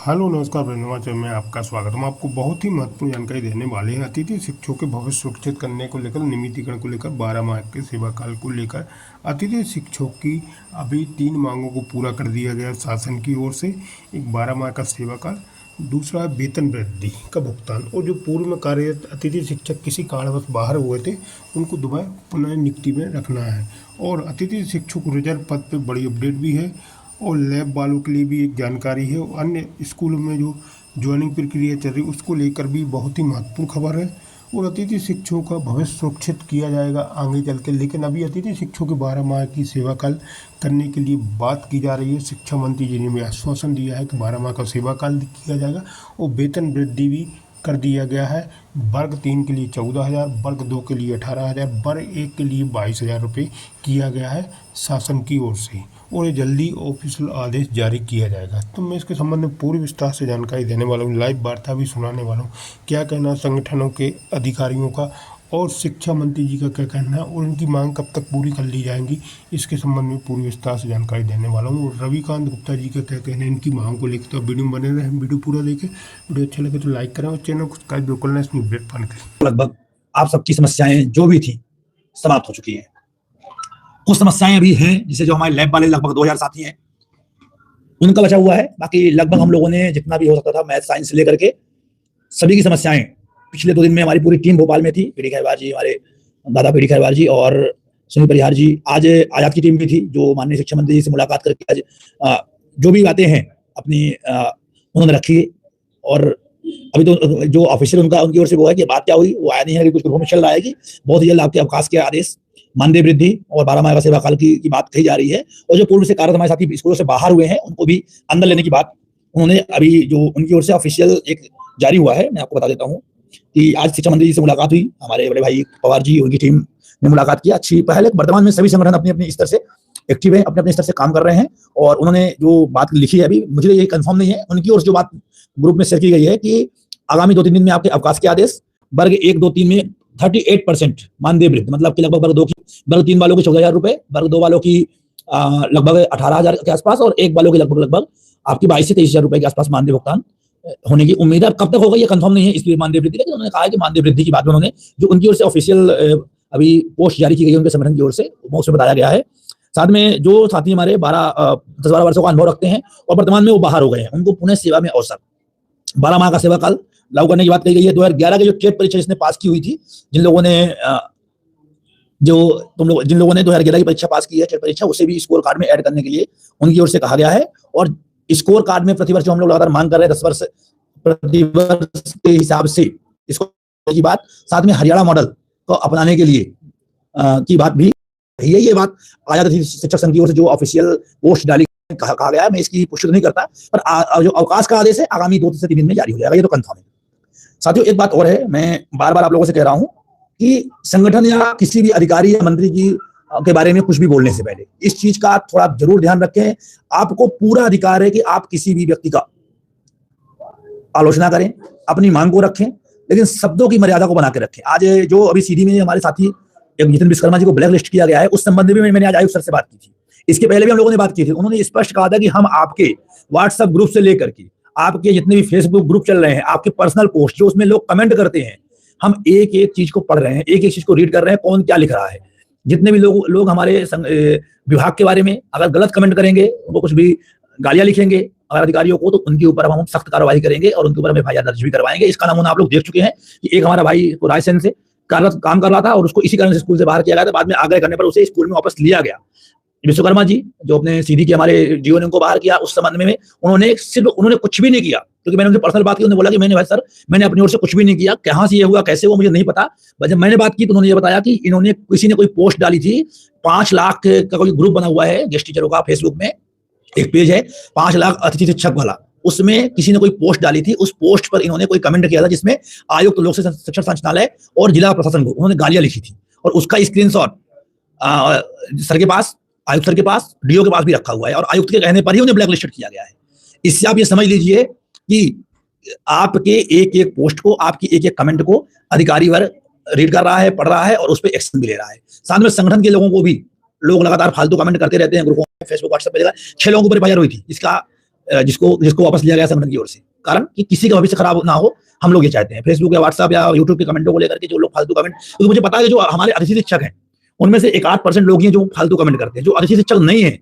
Hello नमस्कार ब्रह्माचल में आपका स्वागत। हम आपको बहुत ही महत्वपूर्ण जानकारी देने वाले हैं। अतिथि शिक्षकों के भविष्य सुरक्षित करने को लेकर, नियमितीकरण को लेकर, 12 माह के सेवा काल को लेकर अतिथि शिक्षकों की अभी 3 मांगों को पूरा कर दिया गया शासन की ओर से। एक 12 माह का सेवा काल, दूसरा है वेतन वृद्धि का भुगतान, और जो पूर्व में कार्यरत अतिथि शिक्षक किसी कारणवश बाहर हुए थे उनको दोबारा पुनः नियुक्ति में रखना है। और अतिथि शिक्षक रिजर्व पद पर बड़ी अपडेट भी है। और लैब वालों के लिए भी एक जानकारी है। और अन्य स्कूलों में जो ज्वाइनिंग प्रक्रिया चल रही है उसको लेकर भी बहुत ही महत्वपूर्ण खबर है। और अतिथि शिक्षकों का भविष्य सुरक्षित किया जाएगा आगे चल के। लेकिन अभी अतिथि शिक्षकों के 12 माह की सेवा काल करने के लिए बात की जा रही है। शिक्षा मंत्री जी ने भी आश्वासन दिया है कि 12 माह का सेवा काल किया जाएगा। और वेतन वृद्धि भी कर दिया गया है। वर्ग 3 के लिए 14,000, वर्ग 2 के लिए 18,000, वर्ग 1 के लिए 22,000 रुपये किया गया है शासन की ओर से। और ये जल्दी ऑफिशियल आदेश जारी किया जाएगा। तो मैं इसके संबंध में पूरी विस्तार से जानकारी देने वाला हूँ, लाइव वार्ता भी सुनाने वाला हूँ। क्या कहना संगठनों के अधिकारियों का और शिक्षा मंत्री जी का क्या कहना है, और उनकी मांग कब तक पूरी कर ली जाएंगी, इसके संबंध में पूरी विस्तार से जानकारी देने वाला हूँ। और रविकांत गुप्ता जी का क्या कहना है इनकी मांग को लेकर, तो वीडियो में बने रहे। वीडियो पूरा देखें। वीडियो अच्छा लगे तो लाइक करें और चैनल को सब्सक्राइब बिल्कुल ना इसमें अपडेट पाने के लिए। लगभग आप सबकी समस्याएं जो भी थी समाप्त हो चुकी हैं। कुछ समस्याएं अभी हैं, जैसे जो हमारे लैब वाले लगभग 2000 साथी हैं उनका बचा हुआ है। बाकी लगभग हम लोगों ने जितना भी हो सकता था मैथ साइंस से लेकर के सभी की समस्याएं पिछले 2 दिन में हमारी पूरी टीम भोपाल में थी। पीडी खैरवार जी, हमारे दादा पीडी खैरवार जी और सुनील परिहार जी, आज आजाद की टीम भी थी जो माननीय शिक्षा मंत्री जी से मुलाकात करके आज जो भी बातें हैं अपनी उन्होंने रखी। और अभी तो जो ऑफिशियल उनकी ओर से वो है कि बात क्या हुई वो आया नहीं है, कुछ ग्रुपों में चल रहा है कि बहुत ही जल्द आपके अवकाश के आदेश, मानदेय वृद्धि और 12 माह का सेवा काल की बात कही जा रही है। और जो पूर्व से कार्यरत हमारे साथी स्कूलों से बाहर हुए हैं उनको भी अंदर लेने की बात उन्होंने अभी जो उनकी ओर से ऑफिशियल एक जारी हुआ है, मैं आपको बता देता हूँ कि आज शिक्षा मंत्री जी से मुलाकात हुई। हमारे बड़े भाई पवार जी उनकी टीम ने मुलाकात की। अच्छी पहल है। वर्तमान में सभी संगठन अपने अपने स्तर से एक्टिव है, अपने अपने स्तर से काम कर रहे हैं। और उन्होंने जो बात लिखी है, अभी मुझे ये कंफर्म नहीं है, उनकी ओर से जो बात ग्रुप में शेयर की गई है कि आगामी 2-3 दिन में आपके अवकाश के आदेश, वर्ग 1, 2, 3 में 38% मानदेय वृद्धि, मतलब कि लगभग वर्ग 3 वालों के 14,000 रुपए, वर्ग 2 वालों की लगभग 18,000 के आसपास और 1 वालों की लगभग आपकी 22 से 23,000 रुपए के आसपास मानदेय भुगतान होने की उम्मीद है। कब तक होगा ये कंफर्म नहीं है इसलिए मानदेय वृद्धि, लेकिन उन्होंने कहा है कि मानदेय वृद्धि की बात में उन्होंने जो उनकी ओर से ऑफिशियल अभी पोस्ट जारी की गई है उनके संगठन की ओर से, उसमें बताया गया है। साथ में जो साथी हमारे 10-12 वर्षों का अनुभव रखते हैं और वर्तमान में वो बाहर हो गए हैं, उनको पुनः सेवा में अवसर 12 माह का सेवा काल लागू करने की बात कही गई है। 2011 की जो टेट परीक्षा जिसने पास की हुई थी, जिन लोगों ने 2011 की परीक्षा पास की है, टेट परीक्षा, उसे भी स्कोर कार्ड में ऐड करने के लिए उनकी ओर से कहा गया है। और स्कोर कार्ड में प्रतिवर्ष जो हम लोग लगातार मांग कर रहे हैं 10 वर्ष प्रतिवर्ष के हिसाब से इसको की बात, साथ में हरियाणा मॉडल को अपनाने के लिए की बात भी है। ये बात आजाद शिक्षक संघ की ओर से जो ऑफिशियल पोस्ट डाली कहा गया है, मैं इसकी पुष्टि नहीं करता, पर जो अवकाश का आदेश है आगामी 2 से 3 दिन में जारी हो जाएगा, ये तो कंफर्म है। साथियों एक बात और है, मैं बार बार आप लोगों से कह रहा हूं कि संगठन या किसी भी अधिकारी या मंत्री की के बारे में कुछ भी बोलने से पहले इस चीज का थोड़ा जरूर ध्यान रखें। आपको पूरा अधिकार है कि आप किसी भी व्यक्ति का आलोचना करें, अपनी मांग को रखें, लेकिन शब्दों की मर्यादा को बना के रखें। आज जो अभी सीधी में हमारे साथी नितिन विश्वकर्मा जी को ब्लैक लिस्ट किया गया है, उस संबंध में मैंने आज आयुक्त सर से बात की थी। इसके पहले भी हम लोगों ने बात की थी। उन्होंने स्पष्ट कहा था कि हम आपके व्हाट्सएप ग्रुप से लेकर के आपके जितने भी फेसबुक ग्रुप चल रहे हैं, आपके पर्सनल पोस्ट जो उसमें लोग कमेंट करते हैं, हम एक एक चीज को पढ़ रहे हैं, एक एक चीज को रीड कर रहे हैं, कौन क्या लिख रहा है। जितने भी लोग हमारे विभाग के बारे में अगर गलत कमेंट करेंगे, उनको कुछ भी गालियां लिखेंगे अगर अधिकारियों को, तो उनके ऊपर हम सख्त कार्रवाई करेंगे और उनके ऊपर हम एफआईआर दर्ज भी करवाएंगे। इसका नमूना आप लोग देख चुके हैं कि एक हमारा भाई को रायसेन से काम कर रहा था और उसको इसी कारण से स्कूल से बाहर किया गया था। बाद में आग्रह करने पर उसे स्कूल में वापस लिया गया। विश्वकर्मा जी जो अपने सीधी के हमारे जीओ ने उनको बाहर किया, उस संबंध में उन्होंने कुछ भी नहीं किया, क्योंकि मैंने उनसे पर्सनल बात की। उन्होंने बोला कि मैंने भाई सर मैंने अपनी ओर से कुछ भी नहीं किया, कहां से ये हुआ कैसे हुआ मुझे नहीं पता। जब मैंने बात की तो उन्होंने ये बताया कि इन्होंने किसी ने कोई पोस्ट डाली थी, 5 लाख का कोई ग्रुप बना हुआ है गेस्ट टीचरों का, फेसबुक में एक पेज है 5 लाख अतिथि शिक्षक वाला, उसमें किसी ने कोई पोस्ट डाली थी। उस पोस्ट पर इन्होंने कोई कमेंट किया था जिसमें आयुक्त लोक शिक्षण संचालय और जिला प्रशासन को उन्होंने गालियां लिखी थी, और उसका स्क्रीनशॉट सर के पास, आयुक्त सर के पास, डीओ के पास भी रखा हुआ है, और आयुक्त के कहने पर ही उन्हें ब्लैकलिस्टेड किया गया है। इससे आप ये समझ लीजिए कि आपके एक एक पोस्ट को, आपकी एक एक कमेंट को अधिकारी वर्ग रीड कर रहा है, पढ़ रहा है और उस पर एक्शन भी ले रहा है। साथ में संगठन के लोगों को भी, लोग लगातार फालतू कमेंट करते रहते हैं ग्रुपों में, फेसबुक व्हाट्सएप पे। 6 लोगों को एफआईआर हुई थी, जिसका जिसको जिसको वापस लिया गया संगठन की ओर से। कारण कि किसी का भविष्य खराब ना हो, हम लोग ये चाहते हैं। फेसबुक या व्हाट्सएप या यूट्यूब के कमेंटों को लेकर के जो लोग फालतू कमेंट, क्योंकि मुझे पता है कि जो हमारे अतिथि शिक्षक हैं उनमें से 1-8% लोग ही हैं जो फालतू कमेंट करते हैं। जो अतिथि शिक्षक नहीं है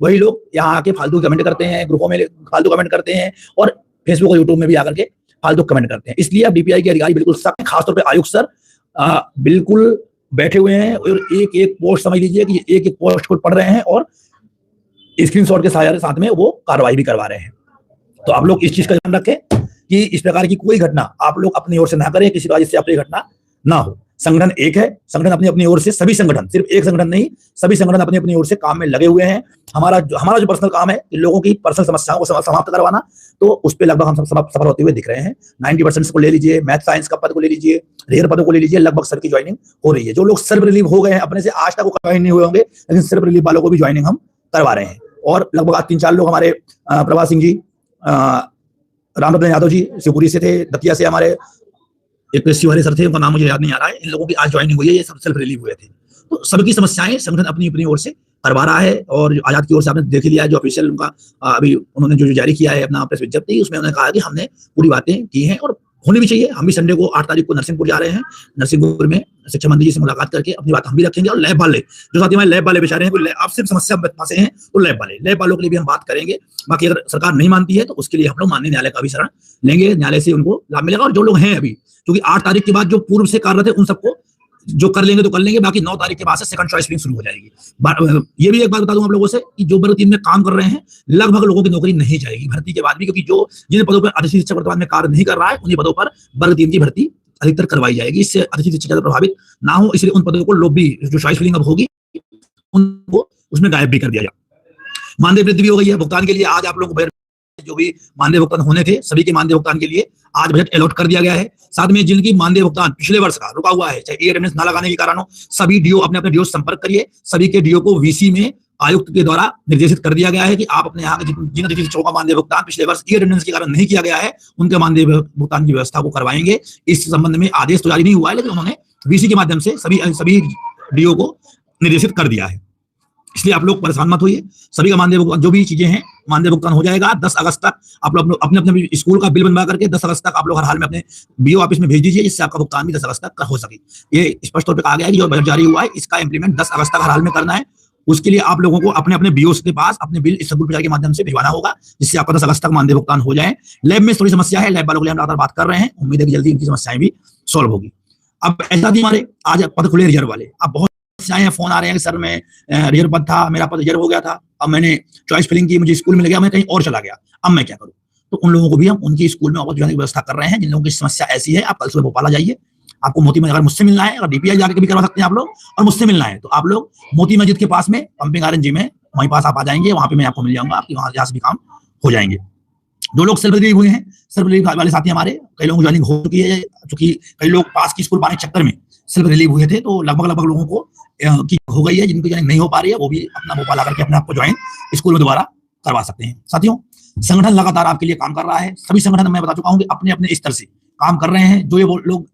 वही लोग यहाँ आके फालतू कमेंट करते हैं, ग्रुपों में फालतू कमेंट करते हैं और फेसबुक और यूट्यूब में भी आकर के फालतू कमेंट करते हैं। इसलिए अब डीपीआई के अधिकारी बिल्कुल सख्त हैं, खासतौर पर आयुक्त सर बिल्कुल बैठे हुए हैं और एक एक पोस्ट समझ लीजिए कि एक एक पोस्ट को पढ़ रहे हैं और स्क्रीनशॉट के साथ में वो कार्रवाई भी करवा रहे हैं। तो आप लोग इस चीज का ध्यान रखें कि इस प्रकार की कोई घटना आप लोग अपनी ओर से ना करें, किसी वजह से अपनी घटना ना हो। संगठन एक है, संगठन अपनी अपनी ओर से, सभी संगठन, सिर्फ एक संगठन नहीं, सभी संगठन अपनी अपनी ओर से काम में लगे हुए हैं। हमारा जो पर्सनल काम है कि लोगों की पर्सनल समस्याओं को समाप्त करवाना, तो उस पर लगभग हम सब सफल होते हुए दिख रहे हैं। 90% को ले लीजिए, मैथ साइंस का पद को ले लीजिए, रेयर पदों को ले लीजिए, लगभग सबकी ज्वाइनिंग हो रही है। जो लोग सेल्फ रिलीव हो गए हैं अपने से, आज तक वो ज्वाइन नहीं हुए होंगे, लेकिन सेल्फ रिलीव वालों को भी ज्वाइनिंग हम करवा रहे हैं। और लगभग 3-4 लोग हमारे प्रभात सिंह जी, रामरतन यादव जी शिवपुरी से थे, दतिया से हमारे एक शिवहरे सर थे, उनका नाम मुझे याद नहीं आ रहा है, इन लोगों की आज ज्वाइनिंग हुई है, ये सब सेल्फ रिलीव हुए थे। तो सबकी समस्याएं संगठन अपनी अपनी ओर से करवा रहा है। और आजाद की ओर से आपने देख लिया है जो ऑफिशियल उनका अभी उन्होंने जो जारी किया है अपना प्रेस विज्ञप्ति, उसमें उन्होंने कहा कि हमने पूरी बातें की हैं और होनी भी चाहिए। हम भी संडे को 8 तारीख को नरसिंहपुर जा रहे हैं, नरसिंहपुर में शिक्षा मंत्री जी से मुलाकात करके अपनी बात हम भी रखेंगे। और लैब वाले जो साथी हमारे लैब वाले बेचारे हैं, कोई आप सिर्फ समस्या फंसे हैं तो लैब वालों के लिए भी हम बात करेंगे। बाकी अगर सरकार नहीं मानती है तो उसके लिए हम लोग माननीय न्यायालय का भी शरण लेंगे, न्यायालय से उनको लाभ मिलेगा। और जो लोग हैं अभी, क्योंकि 8 तारीख के बाद जो पूर्व से कार्यरत है उन सबको जो कर लेंगे तो कर लेंगे, बाकी 9 तारीख के बाद से सेकंड चॉइस फिलिंग शुरू हो जाएगी। ये भी एक बात बता दूं आप लोगों से कि जो वर्ग 3 में काम कर रहे हैं, लगभग लोगों की नौकरी नहीं जाएगी भर्ती के बाद भी, क्योंकि जो जिन पदों पर अतिथि शिक्षक वर्तमान में कार्य नहीं कर रहा है उन्हीं पदों पर वर्ग 3 की भर्ती अधिकतर करवाई जाएगी। इससे अतिथि शिक्षक ज्यादा प्रभावित ना हो, इसलिए उन पदों को लोग भी जो चॉइस फिलिंग अब होगी उनको उसमें गायब भी कर दिया जाए। मानदेय वृद्धि भी हो गई है भुगतान के लिए। आज आप लोगों को जो भी मानदेय भुगतान होने थे, सभी के मानदेय भुगतान के लिए आज बजट अलॉट कर दिया गया है। साथ में जिनकी मानदेय भुगतान पिछले वर्ष का रुका हुआ है, चाहे अटेंडेंस ना लगाने के कारण हो, सभी डीओ अपने अपने डीओ से संपर्क करिए। सभी के डीओ को वीसी में आयुक्त के द्वारा निर्देशित कर दिया गया है कि आप अपने यहाँ के जिन अतिथि शिक्षकों का मानदेय भुगतान पिछले वर्ष अटेंडेंस के कारण नहीं किया गया है, उनके मानदेय भुगतान की व्यवस्था को करवाएंगे। इस संबंध में आदेश तो जारी नहीं हुआ है, लेकिन उन्होंने वीसी के माध्यम से सभी डीओ को निर्देशित कर दिया है। इसलिए आप लोग परेशान मत होइए, सभी का मानदेय भुगतान जो भी चीजें हैं मानदेय भुगतान हो जाएगा। 10 अगस्त तक आप लोग अपने अपने स्कूल का बिल बनवा करके 10 अगस्त तक आप लोग हर हाल में अपने बीओ ऑफिस में भेज दीजिए, जिससे आपका भुगतान भी 10 अगस्त तक हो सके। ये स्पष्ट तौर पर कहा गया है कि जो बजट जारी हुआ है इसका इंप्लीमेंट 10 अगस्त तक हर हाल में करना है। उसके लिए आप लोगों को अपने अपने बीओ के पास अपने बिल इस सर्कुलर के माध्यम से भिजवाना होगा, जिससे आपका 10 अगस्त तक मानदेय भुगतान हो जाए। लैब में थोड़ी समस्या है, लैब वालों के लिए हम लगातार बात कर रहे हैं, उम्मीद है कि जल्दी इनकी समस्याएं भी सॉल्व होगी। अब ऐसा थी हमारे आज पद खुले रिजर्व वाले, अब बहुत फोन आ रहे हैं कि सर मैं रिजर्व पद था, मेरा पद रिजर्व हो गया था, अब मैंने चॉइस फिलिंग की, मुझे स्कूल मिल गया, मैं कहीं और चला गया, अब मैं क्या करूं। तो उन लोगों को भी हम उनकी स्कूल में वापस जाने की व्यवस्था कर रहे हैं। जिन लोगों की समस्या ऐसी है, आप कल सुबह भोपाल आ जाइए। आपको मोती में अगर मुझसे मिलना है, अगर डीपीआई जाकर भी करवा सकते हैं आप लोग, और मुझसे मिलना है तो आप लोग मोती मस्जिद के पास में पंपिंग आरएनजी में वहीं पास आप आ जाएंगे, वहां पे मैं आपको मिल जाऊंगा, आपकी वहां से भी काम हो जाएंगे। 2 लोग सेल्फ रिलीव हुए हैं, सेल्फ रिलीव वाले साथी हमारे, कई लोगों की ज्वाइनिंग हो चुकी है, क्योंकि कई लोग पास की स्कूल पाने के चक्कर में सेल्फ रिलीव हुए थे, तो लगभग लोगों को की हो गई है। जिनकी ज्वाइनिंग नहीं हो पा रही है वो भी अपना भोपाल आकर के अपने आप को ज्वाइन स्कूल में दोबारा करवा सकते हैं। साथियों, संगठन लगातार आपके लिए काम कर रहा है। सभी संगठन मैं बता चुका हूं कि अपने अपने स्तर से काम कर रहे हैं। जो ये लोग